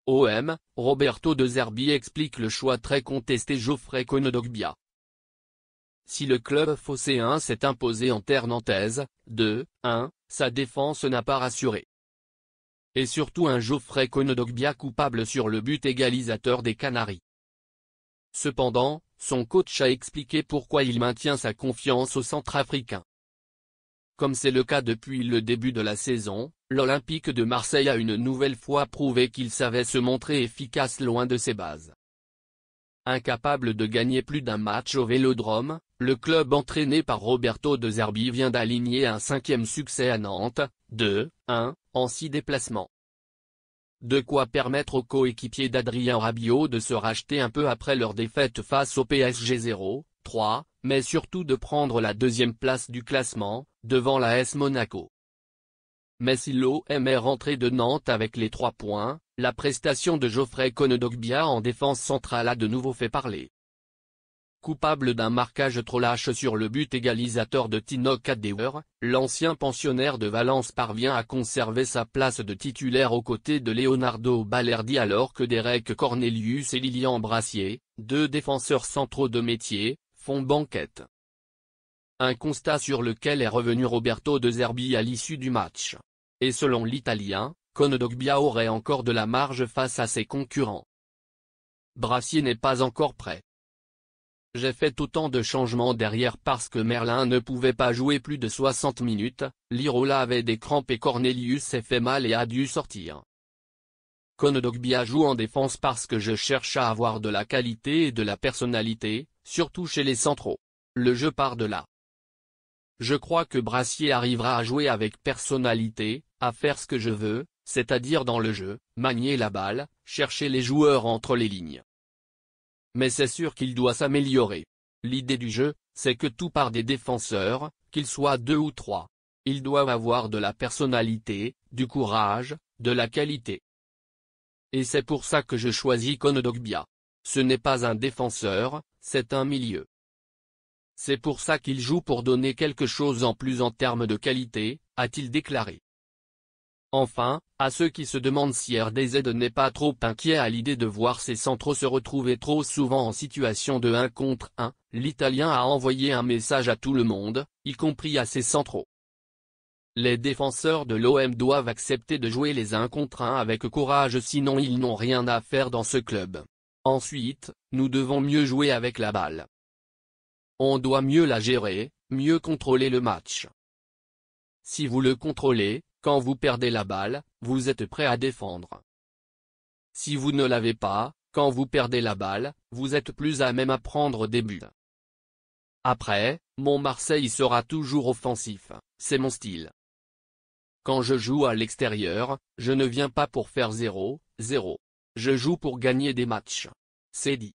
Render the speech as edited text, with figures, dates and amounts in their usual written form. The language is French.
OM, Roberto De Zerbi explique le choix très contesté Geoffrey Kondogbia. Si le club phocéen s'est imposé en terre nantaise, 2-1, sa défense n'a pas rassuré. Et surtout un Geoffrey Kondogbia coupable sur le but égalisateur des Canaries. Cependant, son coach a expliqué pourquoi il maintient sa confiance au Centrafricain. Comme c'est le cas depuis le début de la saison, l'Olympique de Marseille a une nouvelle fois prouvé qu'il savait se montrer efficace loin de ses bases. Incapable de gagner plus d'un match au Vélodrome, le club entraîné par Roberto De Zerbi vient d'aligner un 5e succès à Nantes, 2-1, en 6 déplacements. De quoi permettre aux coéquipiers d'Adrien Rabiot de se racheter un peu après leur défaite face au PSG 0-3, mais surtout de prendre la 2e place du classement, devant l'AS Monaco. Mais si l'OM est rentré de Nantes avec les 3 points, la prestation de Geoffrey Kondogbia en défense centrale a de nouveau fait parler. Coupable d'un marquage trop lâche sur le but égalisateur de Tino Kadewere, l'ancien pensionnaire de Valence parvient à conserver sa place de titulaire aux côtés de Leonardo Balerdi alors que Derek Cornelius et Lilian Brassier, 2 défenseurs centraux de métier, font banquette. Un constat sur lequel est revenu Roberto De Zerbi à l'issue du match. Et selon l'Italien, Kondogbia aurait encore de la marge face à ses concurrents. Brassier n'est pas encore prêt. J'ai fait autant de changements derrière parce que Merlin ne pouvait pas jouer plus de 60 minutes, Lirola avait des crampes et Cornelius s'est fait mal et a dû sortir. Kondogbia joue en défense parce que je cherche à avoir de la qualité et de la personnalité, surtout chez les centraux. Le jeu part de là. Je crois que Brassier arrivera à jouer avec personnalité, à faire ce que je veux, c'est-à-dire dans le jeu, manier la balle, chercher les joueurs entre les lignes. Mais c'est sûr qu'il doit s'améliorer. L'idée du jeu, c'est que tout part des défenseurs, qu'ils soient 2 ou 3. Ils doivent avoir de la personnalité, du courage, de la qualité. Et c'est pour ça que je choisis Kondogbia. Ce n'est pas un défenseur, c'est un milieu. C'est pour ça qu'il joue pour donner quelque chose en plus en termes de qualité, a-t-il déclaré. Enfin, à ceux qui se demandent si RDZ n'est pas trop inquiet à l'idée de voir ses centraux se retrouver trop souvent en situation de 1 contre 1, l'Italien a envoyé un message à tout le monde, y compris à ses centraux. Les défenseurs de l'OM doivent accepter de jouer les 1 contre 1 avec courage sinon ils n'ont rien à faire dans ce club. Ensuite, nous devons mieux jouer avec la balle. On doit mieux la gérer, mieux contrôler le match. Si vous le contrôlez, quand vous perdez la balle, vous êtes prêt à défendre. Si vous ne l'avez pas, quand vous perdez la balle, vous êtes plus à même à prendre des buts. Après, mon Marseille sera toujours offensif, c'est mon style. Quand je joue à l'extérieur, je ne viens pas pour faire 0-0. Je joue pour gagner des matchs. C'est dit.